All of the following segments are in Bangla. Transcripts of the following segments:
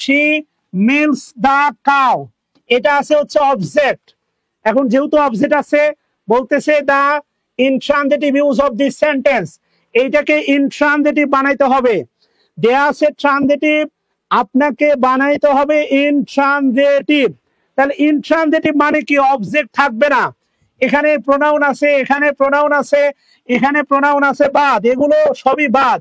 শি মিলস দা কাউ, এটা আছে হচ্ছে অবজেক্ট। এখন যেহেতু অবজেক্ট আছে, বলতেছে the intransitive use of this sentence, এইটাকে ইনট্রানজিটিভ বানাইতে হবে। দেয়া আছে ট্রানজিটিভ, আপনাকে বানাইতে হবে ইনট্রানজিটিভ। তাহলে ইনট্রানজিটিভ মানে কি? অবজেক্ট থাকবে না, এখানে প্রোনাউন আছে, এখানে প্রোনাউন আছে, এখানে প্রোনাউন আছে, বাদ, এগুলো সবই বাদ।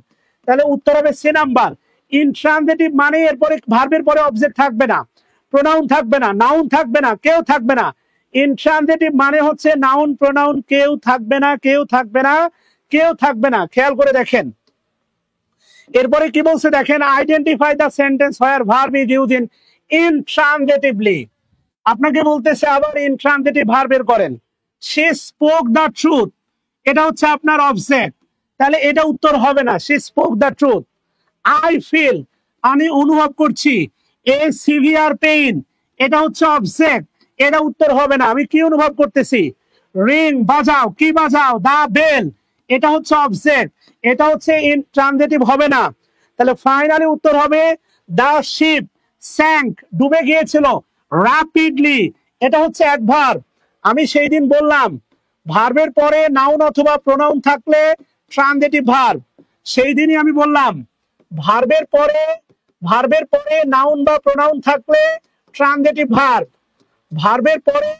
তাহলে উত্তর হবে সি নাম্বার। ইনট্রানজিটিভ মানে এরপরে ভার্বের পরে অবজেক্ট থাকবে না, প্রোনাউন থাকবে না, নাউন থাকবে না, কেউ থাকবে না। ইনট্রানজিটিভ মানে হচ্ছে নাউন প্রোনাউন কেউ থাকবে না, কেউ থাকবে না, কেউ থাকবে না। খেয়াল করে দেখেন এরপরে কি বলছে দেখেন, identify the sentence where verb is used in intransitively. আপনাকে বলতেছে আবার ইনট্রানজিটিভ ভার্ব বের করেন। শি স্পোক দ্য ট্রুথ, এটা হচ্ছে আপনার অবজেক্ট, তাহলে এটা উত্তর হবে না। She spoke the truth. I feel, আমি অনুভব করছি। এ সিভিয়ার পেইন, এটা হচ্ছে অবজেক্ট, এটা উত্তর হবে না। আমি কি অনুভব করতেছি? রিং, বাজাও, কি বাজাও? দা বেল, এটা হচ্ছে অবজেক্ট, এটা হচ্ছে ইনট্রানজিটিভ, হবে না। তাহলে ফাইনালি উত্তর হবে দা শিপ স্যাঙ্ক, ডুবে গিয়েছিল। র্যাপিডলি, এটা হচ্ছে অ্যাডভার্ব। আমি সেই দিন বললাম ভার্বের পরে নাউন অথবা প্রোনাউন থাকলে ট্রানজিটিভ ভার্ব। সেই দিনই আমি বললাম ভার্বের পরে নাউন বা প্রোনাউন থাকলে ট্রানজিটিভ ভার্ব, ভার্বের পরে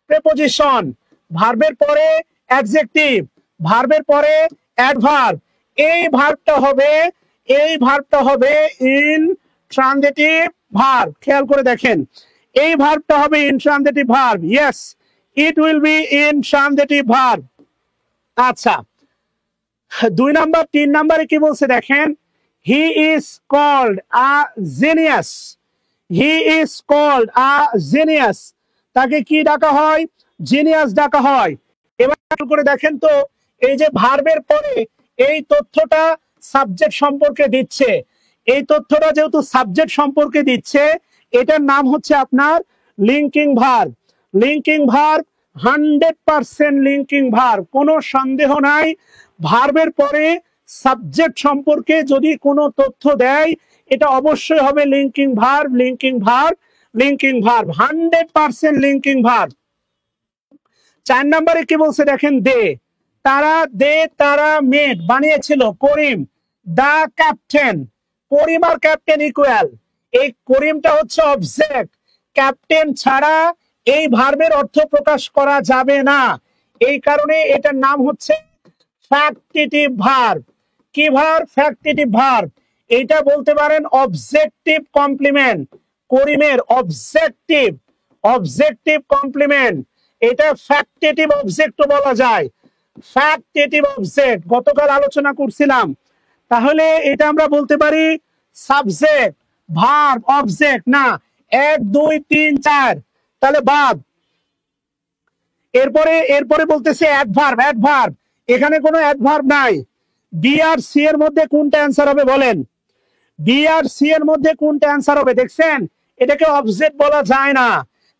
প্রিপোজিশন, ভার্বের পরে অ্যাডজেক্টিভ, ভার্বের পরে অ্যাডভার্ব। এই ভার্বটা হবে ইন ট্রানজিটিভ ভার্ব। খেয়াল করে দেখেন, এই ভার্বটা হবে intransitive verb. Yes, it will be intransitive verb. আচ্ছা, 2 নাম্বার 3 নাম্বারে কি বলছে দেখেন, he is called a genius. He is called a genius, তাকে কি ডাকা হয়? জিনিয়াস ডাকা হয়। এবার করে দেখেন তো, এই যে ভার্বের পরে এই তথ্যটা সাবজেক্ট সম্পর্কে দিচ্ছে, এই তথ্যটা যেহেতু সাবজেক্ট সম্পর্কে দিচ্ছে, এটার নাম হচ্ছে আপনার linking verb. Linking verb 100% linking verb, কোনো সন্দেহ নাই। ভার্বের পরে সাবজেক্ট সম্পর্কে যদি কোনো তথ্য দেয়, এটা অবশ্যই হবে linking verb, linking verb, linking verb, 100% linking verb. 4 নম্বরে কি বলছে দেখেন, তারা মেড বানিয়েছিল করিম দা ক্যাপ্টেন। করিম আর ক্যাপ্টেন ইকুয়াল, এই করিমটা হচ্ছে অবজেক্ট, ক্যাপ্টেন ছাড়া এই ভার্বের অর্থ প্রকাশ করা যাবে না। এই কারণে এটার নাম হচ্ছে ফ্যাক্টিটিভ ভার্ব। কি ভার্ব? Factitive verb. এটা বলতে পারেন অবজেক্টিভ কমপ্লিমেন্ট, করিমের অবজেক্টিভ কমপ্লিমেন্ট, এটা ফ্যাক্টিটিভ অবজেক্টও বলা যায়। ফ্যাক্টিটিভ অবজেক্ট গতকাল আলোচনা করছিলাম। তাহলে এটা আমরা বলতে পারি সাবজেক্ট, ভার্ব, অবজেক্ট না। 1 2 3 4, তাহলে বাদ। এরপরে বলতেছে অ্যাডভার্ব। এখানে কোনো অ্যাডভার্ব নাই। বি আর সি এর মধ্যে কোনটা অ্যান্সার হবে বলেন? বি আর সি এর মধ্যে কোনটা অ্যান্সার হবে? দেখছেন, এটাকে অবজেক্ট বলা যায় না।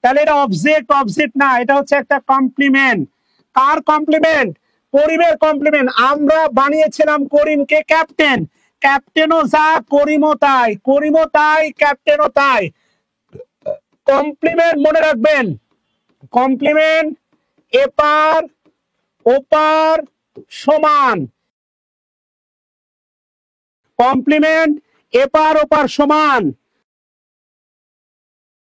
তাহলে এটা অবজেক্ট না, এটা হচ্ছে একটা কমপ্লিমেন্ট। কার কমপ্লিমেন্ট? করিমের কমপ্লিমেন্ট। আমরা বানিয়েছিলাম করিমকে ক্যাপ্টেন, ক্যাপ্টেনও যা করিমও তাই, করিমও তাই ক্যাপ্টেনও তাই। কমপ্লিমেন্ট মনে রাখবেন, কমপ্লিমেন্ট এপার ওপার সমান, কমপ্লিমেন্ট এপার ওপার সমান,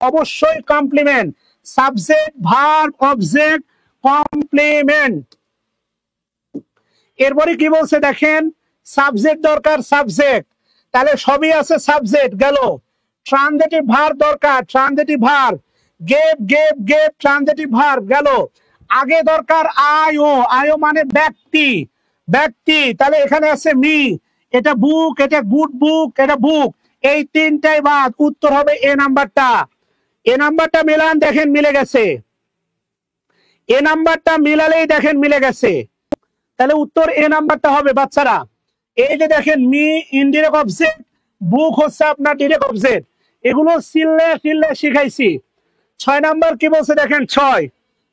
অবশ্যই complement. Subject, verb, object, complement. এরপরে কি বলছে দেখেন, সাবজেক্ট দরকার, সাবজেক্ট, তাহলে সবই আছে, সাবজেক্ট গেল। ট্রানজিটিভ ভার্ব দরকার, transitive verb, gave transitive verb গেল। আগে দরকার আয়ো মানে ব্যক্তি, তাহলে এখানে আছে মি, এটা বুক, এটা গুড বুক, এটা বুক, এই তিনটাই বাদ। উত্তর হবে এ নাম্বারটা মিলান, দেখেন মিলে গেছে। এ নাম্বারটা মিলালেই দেখেন মিলে গেছে, তাহলে উত্তর এ নাম্বারটা হবে বাচ্চারা। এই যে দেখেন মি ইনডিরেক্ট অবজেক্ট, বুক হচ্ছে আপনার ডিরেক্ট অবজেক্ট, এগুলো সিললে শিখাইছি। 6 নাম্বার কি বলছে দেখেন, 6,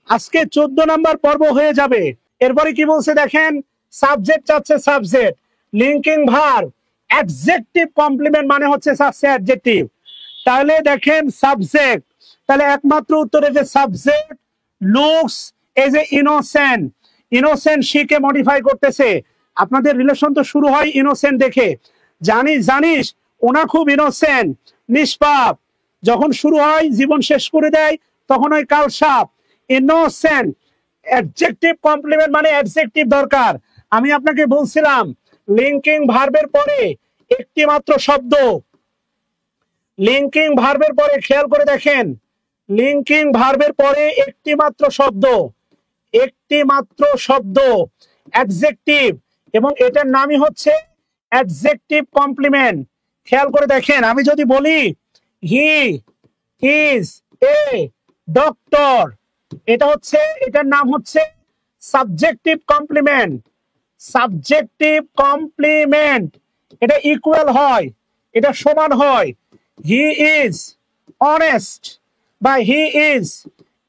আজকে 14 নাম্বার পর্ব হয়ে যাবে। এরপরে কি বলছে দেখেন, সাবজেক্ট চাচ্ছে, subject, linking verb, adjective complement মানে হচ্ছে চাচ্ছে অ্যাডজেক্টিভ। তাহলে দেখেন সাবজেক্ট, তাহলে একমাত্র উত্তরে যে subject looks as a innocent, innocent শিকে মডিফাই করতেছে। আপনাদের রিলেশন তো শুরু হয় ইনোসেন্ট দেখে, জানিস জানিস ওনা খুব ইনোসেন্ট, নিষ্পাপ, যখন শুরু হয় জীবন শেষ করে দেয় তখন ওই কাল সাপ। ইনোসেন্ট অ্যাডজেক্টিভ কমপ্লিমেন্ট মানে অ্যাডজেক্টিভ দরকার। আমি আপনাকে বলছিলাম লিঙ্কিং ভার্বের পরে একটি মাত্র শব্দ, লিঙ্কিং ভার্বের পরে খেয়াল করে দেখেন, লিঙ্কিং ভার্বের পরে একটি মাত্র শব্দ, একটি মাত্র শব্দ অ্যাডজেক্টিভ, এবং এটার নামই হচ্ছে অ্যাডজেক্টিভ কমপ্লিমেন্ট। খেয়াল করে দেখেন, আমি যদি বলি হি ইজ এ ডক্টর, এটা হচ্ছে, এটার নাম হচ্ছে সাবজেক্টিভ কমপ্লিমেন্ট, সাবজেক্টিভ কমপ্লিমেন্ট। এটা ইকুয়াল হয়, এটা সমান হয়। হি ইজ অনেস্ট বা হি ইজ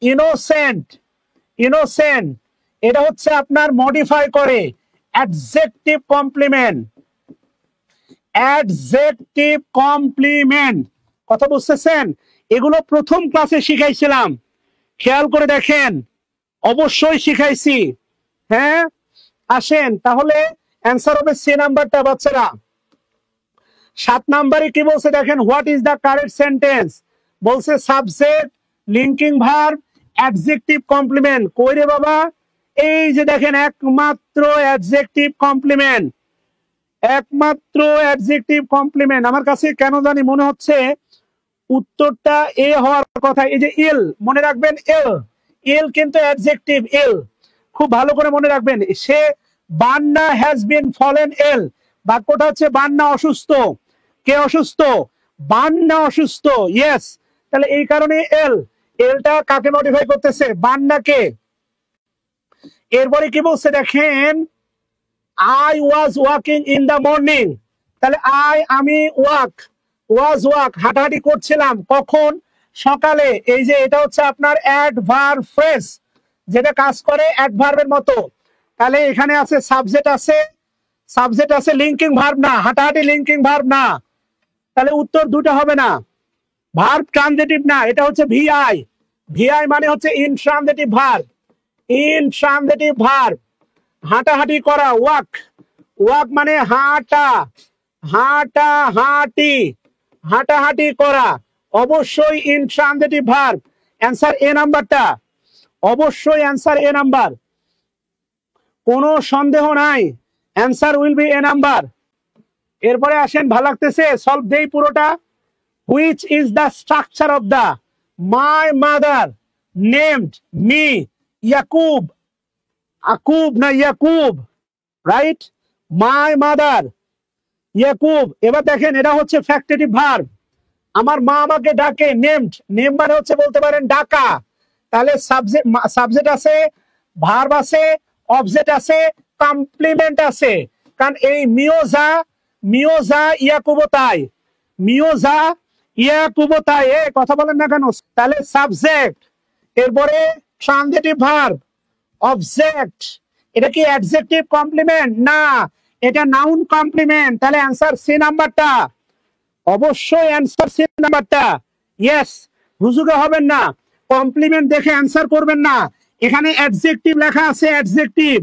ইনোসেন্ট, ইনোসেন্ট এটা হচ্ছে আপনার মডিফাই করে অ্যাডজেক্টিভ কমপ্লিমেন্ট, অ্যাডজেক্টিভ কমপ্লিমেন্ট। কথা বুঝতেছেন? এগুলো প্রথম ক্লাসে শিখাইছিলাম, খেয়াল করে দেখেন, অবশ্যই শিখাইছি। হ্যাঁ, আসেন তাহলে অ্যান্সার হবে সি নাম্বারটা বাচ্চারা। 7 নম্বরে কি বলছে দেখেন, what is the correct sentence? বলছে subject, linking verb, adjective complement. কই রে বাবা? এই যে দেখেন, একমাত্র অ্যাডজেক্টিভ কমপ্লিমেন্ট, একমাত্র অ্যাডজেক্টিভ কমপ্লিমেন্ট। আমার কাছে কেন জানি মনে হচ্ছে উত্তরটা এ হওয়ার কথা। এই যে ইল, মনে রাখবেন এল, ইল কিন্তু অ্যাডজেক্টিভ এল, খুব ভালো করে মনে রাখবেন। সে বান্না হ্যাজ বিন ফলেন এল, বাক্যটা হচ্ছে বান্না অসুস্থ। কে অসুস্থ? বান্না অসুস্থ, ইয়েস। তাহলে এই কারণে এল, এলটা কাকে মডিফাই করতেছে? বান্নাকে। এরপরে কি বলছে দেখেন, I was walking in the morning, তাহলে আমি ওয়াক, ওয়াজ ওয়াক হাঁটাহাঁটি করছিলাম, কখন? সকালে। এই যে এটা হচ্ছে আপনার অ্যাডভার্ব ফ্রেজ, যেটা কাজ করে অ্যাডভার্বের মতো। তাহলে এখানে আছে সাবজেক্ট, আছে সাবজেক্ট, আছে লিঙ্কিং ভার্ব না, হাঁটাহাঁটি লিঙ্কিং ভার্ব না। তাহলে উত্তর দুটো হবে না, ভার্ব ট্রানজিটিভ না, এটা হচ্ছে ভিআই। ভিআই মানে হচ্ছে ইনট্রানজিটিভ ভার্ব, ইনট্রানজিটিভ ভার্ব। হাঁটাহাঁটি করা, ওয়াক, ওয়াক মানে হাঁটা, হাঁটা হাঁটি, হাঁটাহাঁটি করা, অবশ্যই ইনট্রানজিটিভ ভার্ব। অ্যান্সার এ নাম্বারটা, অবশ্যই অ্যান্সার এ নাম্বার, কোনো সন্দেহ নাই, answer will be A number. এরপরে আসেন, ভালো লাগতেছে, সলভ দেই পুরোটা। Which is the structure of the my mother named me Yakub, Akub না Yakub, right? My mother Yakub. এবার দেখেন, এটা হচ্ছে ফ্যাক্টেটিভ ভার্ব, আমার মা আমাকে ডাকে, নেমড, নেম মানে হচ্ছে বলতে পারেন ডাকা। তাহলে সাবজেক্ট, সাবজেক্ট আছে, ভার্ব আছে, অবজেক্ট আছে, কমপ্লিমেন্ট আছে। কারণ এই মিওজা, মিওজা ইয়াকুবতাই, মিওজা ইয়াকুবতাই, এ কথা বলেন না কেন? তাহলে সাবজেক্ট, এরপরে ট্রানজিটিভ ভার্ব, অবজেক্ট। এটা কি অ্যাডজেক্টিভ কমপ্লিমেন্ট? না, এটা নাউন কমপ্লিমেন্ট। তাহলে অ্যান্সার সি নাম্বারটা, অবশ্যই অ্যান্সার সি নাম্বারটা, ইয়েস। হুজুগে হবেন না, কমপ্লিমেন্ট দেখে অ্যান্সার করবেন না। এখানে অ্যাডজেক্টিভ লেখা আছে, অ্যাডজেক্টিভ,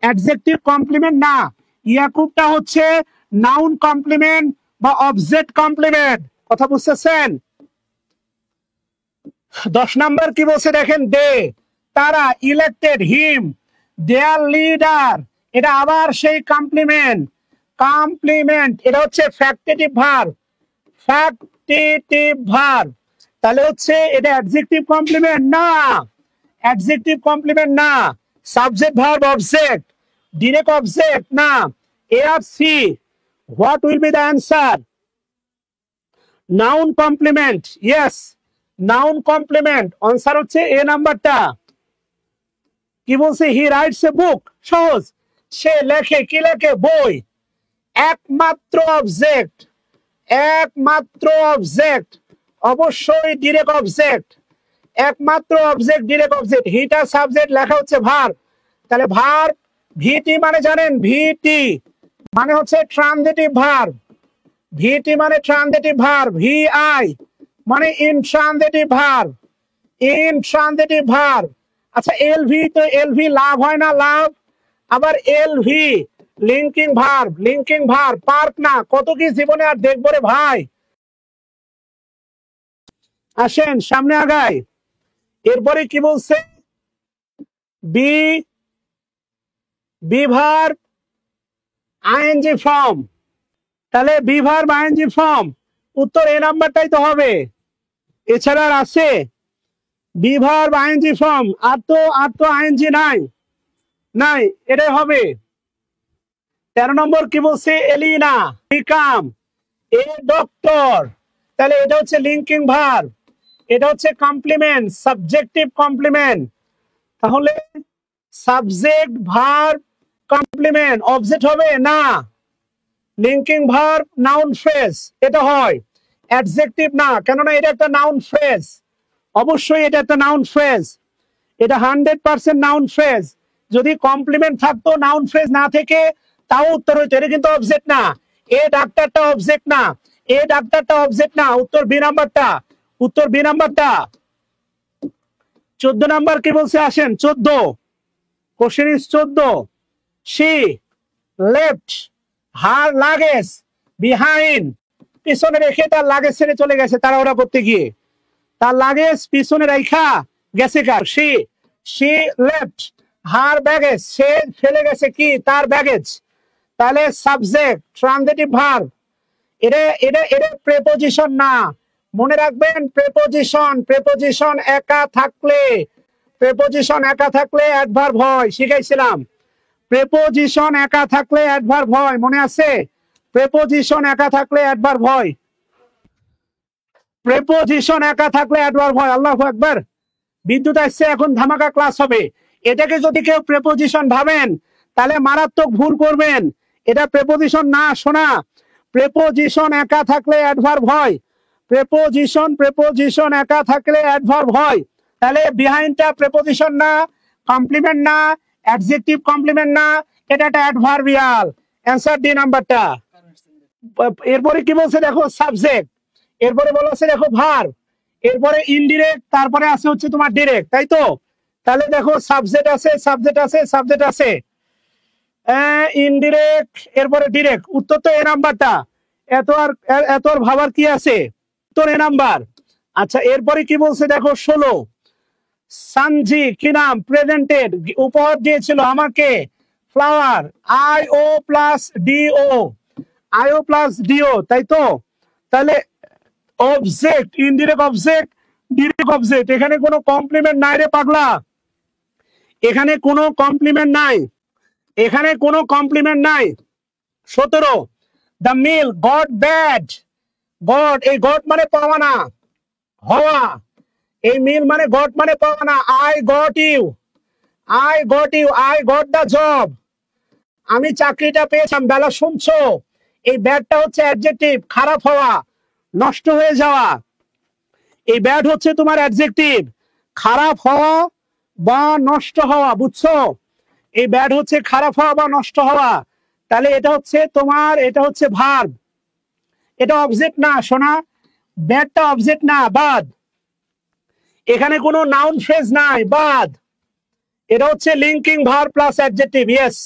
অ্যাডজেক্টিভ কমপ্লিমেন্ট না। ইয়াকুবটা হচ্ছে নাউন কমপ্লিমেন্ট বা অবজেক্ট কমপ্লিমেন্ট। কথা বুঝতেছেন? 10 নাম্বার কি বলছে দেখেন, দে, তারা, ইলেক্টেড হিম দেয়ার লিডার, এটা আবার সেই কমপ্লিমেন্ট, কমপ্লিমেন্ট। এটা হচ্ছে ফ্যাক্টেটিভ ভার্ব, ফ্যাক্টেটিভ ভার্ব। তাহলে হচ্ছে এটা অ্যাডজেক্টিভ কমপ্লিমেন্ট না, অ্যাডজেক্টিভ কমপ্লিমেন্ট না। Subject verb object, direct object না। এ আর C, what will be the answer? Noun complement, yes, noun complement. Answer হচ্ছে এ নাম্বারটা। কি বলছে? হি রাইটস এ বুক, সহজ, সে লেখে, কি লেখে? বই। একমাত্র অবজেক্ট, একমাত্র অবজেক্ট, অবশ্যই ডিরেক্ট অবজেক্ট, একমাত্র অবজেক্ট, ডিরেক্ট অবজেক্ট। হিটা সাবজেক্ট, লেখা হচ্ছে ভার্ব। তাহলে ভার্ব, ভিটি মানে জানেন, ভিটি মানে হচ্ছে ট্রানজিটিভ ভার্ব, ভিটি মানে ট্রানজিটিভ ভার্ব, ভি আই, মানে ইনট্রানজিটিভ ভার্ব, ইনট্রানজিটিভ ভার্ব। আচ্ছা এলভি, তো এলভি লাভ হয় না, লাভ। আবার LV linking verb, linking verb. Park না, কত কি জীবনে আর দেখবো রে ভাই। আসেন সামনে আগাই। এরপরে কি বলছে, B be verb ING form. তাহলে বি ভার্ব আইএনজি ফর্ম, উত্তর এ নাম্বারটাই তো হবে, এছাড়া আর আছে? বি ভার্ব আইএনজি ফর্ম, আর তো আইএনজি নাই, নাই, এটাই হবে। 13 নম্বর কি বলছে, এলিনা বিকাম এ ডক্টর। তাহলে এটা হচ্ছে লিঙ্কিং ভার্ব, এটা হচ্ছে কমপ্লিমেন্ট, সাবজেক্টিভ কমপ্লিমেন্ট। তাহলে সাবজেক্ট ভার্ব কমপ্লিমেন্ট, অবজেক্ট হবে না। লিঙ্কিং ভার্ব নাউন ফ্রেজ, এটা হয় অ্যাডজেক্টিভ না, কেননা এটা একটা নাউন ফ্রেজ, অবশ্যই এটা একটা নাউন ফ্রেজ, এটা 100% নাউন ফ্রেজ। যদি কমপ্লিমেন্ট থাকতো, নাউন ফ্রেজ না থেকে, তাও উত্তর হইতো। এটা কিন্তু অবজেক্ট না, এ ডাক্তারটা অবজেক্ট না, এ ডাক্তারটা অবজেক্ট না, উত্তর বি নাম্বারটা, উত্তর বি নাম্বারটা। 14 নাম্বার কি বলছে, আসেন 14, question is 14। She left her luggage behind, পিছনে রেখে তার লাগেজ ছেড়ে চলে গেছে তাড়াহুড়া করতে গিয়ে, তার লাগেজ পিছনে রাইখা গেছে কার, সে, সে লেফট হার ব্যাগেজ, সে ফেলে গেছে কি, তার ব্যাগেজ। তাহলে সাবজেক্ট ট্রানজিটিভ ভার্ব, এটা এটা এটা প্রেপোজিশন না, মনে রাখবেন প্রেপোজিশন, প্রেপোজিশন একা থাকলে, প্রেপোজিশন একা থাকলে অ্যাডভার্ব হয়, শিখাইছিলাম। প্রেপোজিশন একা থাকলে অ্যাডভার্ব হয়, মনে আছে? প্রেপোজিশন একা থাকলে অ্যাডভার্ব হয়, প্রেপোজিশন একা থাকলে অ্যাডভার্ব হয়। আল্লাহু আকবার। বিদ্যুৎ আসছে, এখন ধামাকা ক্লাস হবে। এটাকে যদি কেউ প্রেপোজিশন ভাবেন, তাহলে মারাত্মক ভুল করবেন। এটা প্রেপোজিশন না, শোনা। প্রেপোজিশন একা থাকলে অ্যাডভার্ব হয়, প্রেপোজিশন, প্রেপোজিশন একা থাকলে অ্যাডভার্ব হয়। তাহলে বিহাইন্ডটা প্রেপোজিশন না, কমপ্লিমেন্ট না, অ্যাডজেক্টিভ কমপ্লিমেন্ট না, এটা একটা অ্যাডভার্বিয়াল। অ্যান্সার ডি নাম্বারটা। এরপরে কি বলছে দেখো, সাবজেক্ট, এরপরে বলছে দেখো ভার্ব, এরপরে ইনডিরেক্ট, তারপরে আছে হচ্ছে তোমার ডিরেক্ট, তাই তো? তাহলে দেখো সাবজেক্ট আছে, সাবজেক্ট আছে, সাবজেক্ট আছে, ইনডিরেক্ট, এরপরে ডিরেক্ট, উত্তর তো এ নাম্বারটা। এত আর ভাবার কি আছে, উত্তর এ নাম্বার। আচ্ছা এরপরে কি বলছে দেখো 16, সানজি কি নাম, প্রেজেন্টেড উপহার দিয়েছিল আমাকে, flower, I O plus DO, IO plus DO, তাই তো? তাহলে object, indirect object, direct object, এখানে কোনো কমপ্লিমেন্ট নাই রে পাগলা, এখানে কোনো কমপ্লিমেন্ট নাই, এখানে কোনো কমপ্লিমেন্ট নাই। 17, the meal got bad, got, এই গড মানে পাওয়া না, হওয়া, এই মিল মানে গট মানে পাওয়া না, I got you, I got you, I got the job, আমি চাকরিটা পেয়েছিলাম। বেলা শুনছো, এই ব্যাডটা হচ্ছে অ্যাডজেক্টিভ, খারাপ হওয়া, নষ্ট হয়ে যাওয়া, এই ব্যাড হচ্ছে তোমার অ্যাডজেক্টিভ, খারাপ হওয়া বা নষ্ট হওয়া, বুঝছো? এই ব্যাড হচ্ছে খারাপ হওয়া বা নষ্ট হওয়া। তাহলে এটা হচ্ছে তোমার, এটা হচ্ছে ভার্ব, এটা অবজেক্ট না, শোনা, ব্যাডটা অবজেক্ট না, বাদ, এখানে কোনো নাউন ফ্রেজ নাই, বাদ। এটা হচ্ছে linking verb plus adjective, yes,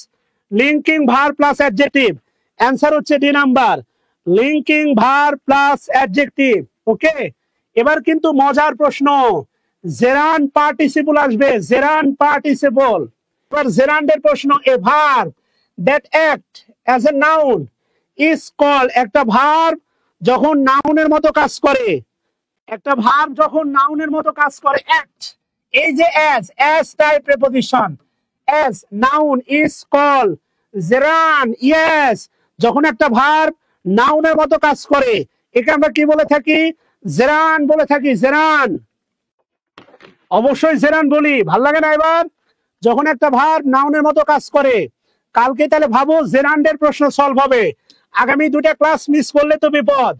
linking verb plus adjective. Answer হচ্ছে D number, linking verb plus adjective. Okay, এবার কিন্তু মজার প্রশ্ন, জেরান্ড পার্টিসিপল আসবে, জেরান্ড পার্টিসিপল। এবার জেরান্ডের প্রশ্ন, a verb that act as a noun is called, একটা ভার্ব যখন নাউনের মতো কাজ করে, একটা ভার্ব যখন নাউনের মতো কাজ করে, অ্যাক্ট, এই যে as type preposition, as noun is called gerund, yes, যখন একটা ভার্ব নাউনের মতো কাজ করে, একে আমরা কি বলে থাকি, জেরান বলে থাকি, জেরান, অবশ্যই জেরান বলি, ভাল লাগে না? এবার যখন একটা ভার্ব নাউনের মতো কাজ করে, কালকে তাহলে ভাবো জেরান্ডের প্রশ্ন সলভ হবে, আগামী দুটা ক্লাস মিস করলে তো বিপদ।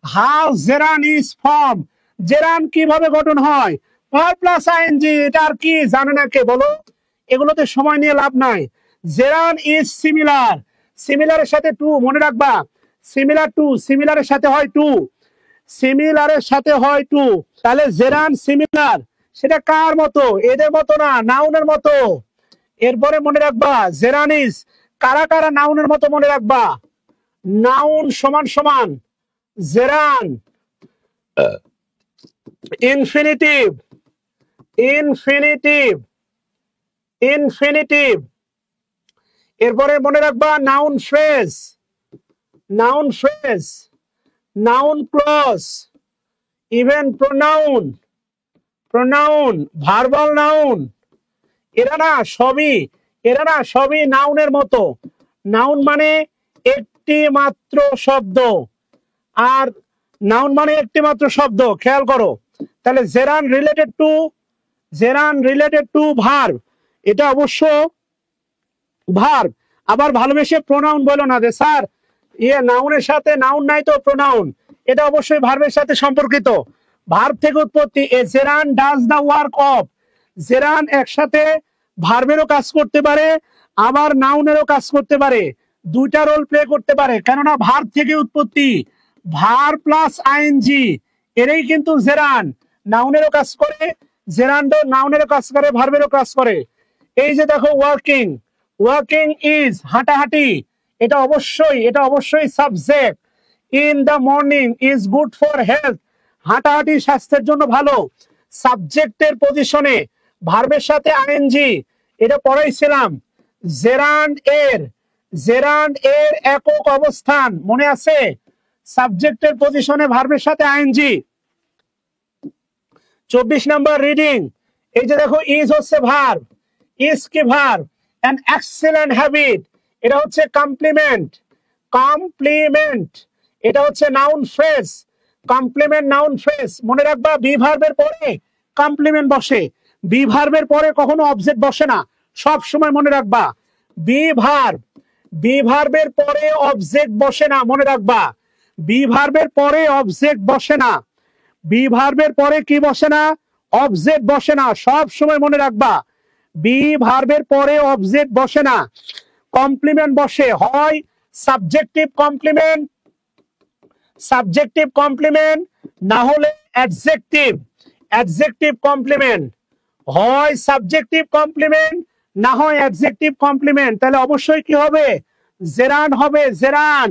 How gerund is form, gerund কিভাবে গঠন হয়, ভার্ব প্লাস আইএনজি, এটা আর কি জানে না কে বলো, এগুলোতে সময় নিয়ে লাভ নাই। জেরান ইজ সিমিলার, সিমিলারের সাথে টু, মনে রাখবা, সিমিলার টু, সিমিলারের সাথে হয় টু, সিমিলারের সাথে হয় টু, তাহলে জেরান সিমিলার, সেটা কার মতো? এদের মতো না, নাউনের মতো। এরপরে মনে রাখবা জেরানিস কারা কারা নাউনের মতো মনে রাখবা। নাউন সমান সমান জেরান, ইনফিনিটিভ, ইনফিনিটিভ, ইনফিনিটিভ। এরপরে মনে রাখবা noun phrase, noun phrase, noun clause, even pronoun, pronoun, verbal noun. এরা না সবই নাউনের মতো। নাউন মানে একটি মাত্র শব্দ, আর নাউন মানে একটি মাত্র শব্দ, খেয়াল করো। তাহলে জেরান রিলেটেড টু ভার্ব, এটা অবশ্য ভার্ব। আবার ভালোবেসে প্রোনাউন বলো না যে স্যার নাউনের সাথে নাউন নাই তো প্রোনাউন, এটা অবশ্যই ভার্বের সাথে সম্পর্কিত। ভার্ব থেকে উৎপত্তি। A gerund does the work of, gerund একসাথে ভার্বেরও কাজ করতে পারে আবার নাউনেরও কাজ করতে পারে, দুইটা রোল প্লে করতে পারে, কেননা ভার্ব থেকে উৎপত্তি। ভার্ব প্লাস আইএনজি, এরই কিন্তু জেরান নাউনেরও কাজ করে, জেরান নাউনেরও কাজ করে, ভার্বেরও কাজ করে। এই যে দেখো ওয়ার্কিং, ওয়ার্কিং ইজ হাঁটাহাঁটি, এটা অবশ্যই subject. In the morning is good for health, হাঁটাহাঁটি স্বাস্থ্যের জন্য ভালো। সাবজেক্টের পজিশনে ভার্বের সাথে আইএনজি, এটা পড়াইছিলাম। জেরান্ড এর একক অবস্থান মনে আছে? সাবজেক্টের পজিশনে ভার্বের সাথে আইএনজি। 24 নম্বর রিডিং, এই যে দেখো ইজ হচ্ছে ভার্ব, ইজ কি ভার্ব, অ্যান এক্সেলেন্ট হ্যাবিট, এটা হচ্ছে কমপ্লিমেন্ট, কমপ্লিমেন্ট, এটা হচ্ছে noun phrase, complement noun phrase. মনে রাখবা বি ভার্বের পরে কমপ্লিমেন্ট বসে, বি ভার্বের পরে কখনো অবজেক্ট বসে না, সব সময় মনে রাখবা। বি ভার্বের পরে অবজেক্ট বসে না, মনে রাখবা। বি ভার্বের পরে অবজেক্ট বসে না, বি ভার্বের পরে কি বসে না? অবজেক্ট বসে না, সব সময় মনে রাখবা। বি ভার্বের পরে অবজেক্ট বসে না, কমপ্লিমেন্ট বসে। হয় সাবজেক্টিভ কমপ্লিমেন্ট, সাবজেক্টিভ কমপ্লিমেন্ট, না হলে অ্যাডজেক্টিভ, অ্যাডজেক্টিভ কমপ্লিমেন্ট। হয় সাবজেক্টিভ কমপ্লিমেন্ট, না হয় অ্যাডজেক্টিভ কমপ্লিমেন্ট। তাহলে অবশ্যই কি হবে? জেরান হবে, জেরান।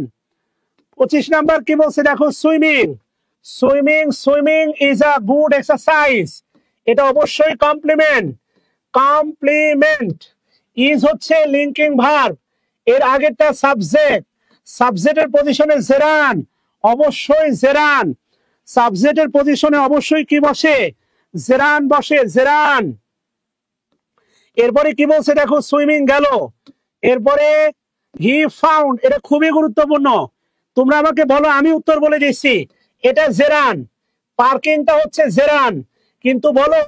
25 নাম্বার কি বলছে দেখো, swimming, swimming, swimming is a good exercise, এটা অবশ্যই কমপ্লিমেন্ট, কমপ্লিমেন্ট। ইজ হচ্ছে লিঙ্কিং ভার্ব, এর আগেরটা সাবজেক্ট, সাবজেক্টের পজিশনে জেরান, অবশ্যই জেরান। সাবজেক্টের পজিশনে অবশ্যই কি বসে? জেরান বসে, জেরান। এরপরে কি বলছে দেখো, সুইমিং গেল, এরপরে হি ফাউন্ড, এটা খুবই গুরুত্বপূর্ণ। তোমরা আমাকে বলো, আমি উত্তর বলে দিচ্ছি। এটা জেরান, পার্কিংটা হচ্ছে জেরান, কিন্তু বলো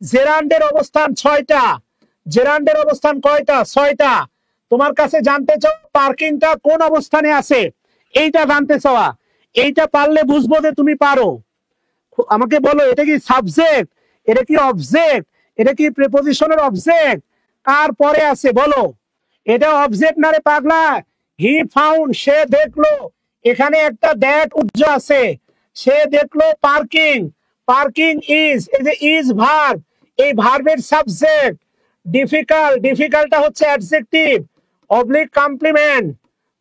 জেরান্ডের অবস্থান 6টা, জেরান্ডের অবস্থান কয়টা? 6টা। তোমার কাছে জানতে চাও পার্কিংটা কোন অবস্থানে আছে, এইটা জানতে চাওয়া। এইটা পারলে বুঝবো যে তুমি পারো। আমাকে বলো এটা কি সাবজেক্ট, এটা কি অবজেক্ট, এটা কি প্রিপজিশনের অবজেক্ট, কার পরে আছে বলো? এটা অবজেক্ট না রে পাগলা। হি ফাউন্ড, সে দেখলো, এখানে একটা দ্যাট উজ্জ আছে, সে দেখলো পার্কিং, পার্কিং ইজ, এই যে ইজ ভার্ব, এই ভার্বের সাবজেক্ট। ডিফিকাল্ট, ডিফিকাল্টটা হচ্ছে adjective oblique complement.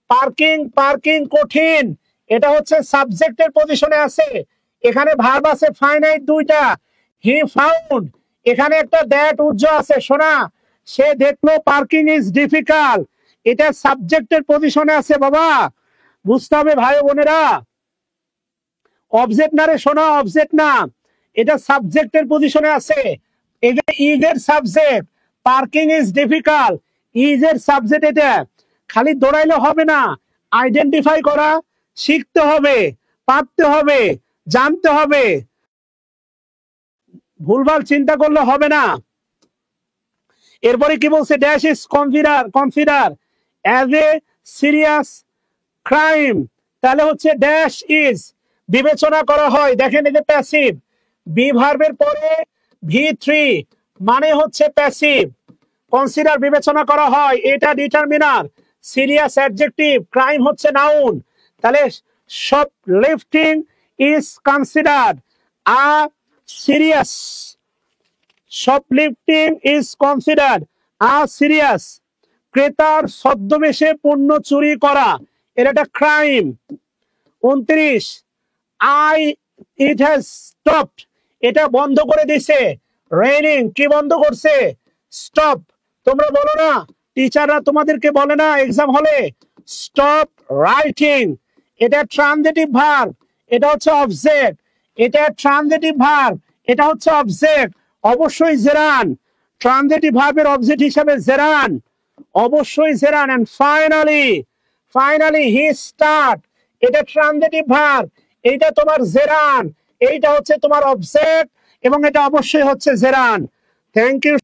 Parking, parking কঠিন, এটা হচ্ছে সাবজেক্টের পজিশনে আছে, এখানে ভার্ব আছে ফাইনাইট 2টা। হি ফাউন্ড, এখানে একটা দ্যাট উজ্জ আছে, শোনা, সে দেখলো পার্কিং ইজ ডিফিকাল্ট, এটা সাবজেক্টের পজিশনে আছে বাবা, বুঝতে হবে ভাই বোনেরা। অবজেক্ট না রে শোনা, অবজেক্ট না, এটা সাবজেক্টের পজিশনে আছে। এই যে ইজ এর subject, parking is difficult, is এর সাবজেক্ট। এটা খালি দৌড়াইলে হবে না, আইডেন্টিফাই করা শিখতে হবে, পারতে হবে, জানতে হবে, ভুলভাল চিন্তা করলে হবে না। এরপরে কি বলছে, dash is consider as a serious crime, তাহলে হচ্ছে ড্যাশ ইজ বিবেচনা করা হয়। দেখেন এই যে প্যাসিভ, বি ভার্বের পরে V3 মানে হচ্ছে প্যাসিভ, কনসিডার বিবেচনা করা হয়, এটা ডিটারমিনার, সিরিয়াস অ্যাডজেক্টিভ, ক্রাইম হচ্ছে নাউন। তাহলে shop lifting is considered a serious. Shoplifting is considered a serious. ক্রেতার ছদ্মবেশে পণ্য চুরি করা এটা একটা crime. 29, I it has stopped, এটা বন্ধ করে দিছে। রেইনিং, কি বন্ধ করছে? স্টপ। তোমরা বলো না, টিচাররা তোমাদেরকে বলে না এক্সাম হলে স্টপ রাইটিং, এটা ট্রানজিটিভ ভার্ব, এটা হচ্ছে অবজেক্ট, এটা ট্রানজিটিভ ভার্ব, এটা হচ্ছে অবজেক্ট, অবশ্যই জেরান। ট্রানজিটিভ ভার্বের অবজেক্ট হিসাবে জেরান, অবশ্যই gerund. And finally he start, এটা ট্রানজিটিভ ভার্ব, এইটা তোমার জেরান, এইটা হচ্ছে তোমার অবজেক্ট এবং এটা অবশ্যই হচ্ছে জেরান। Thank you.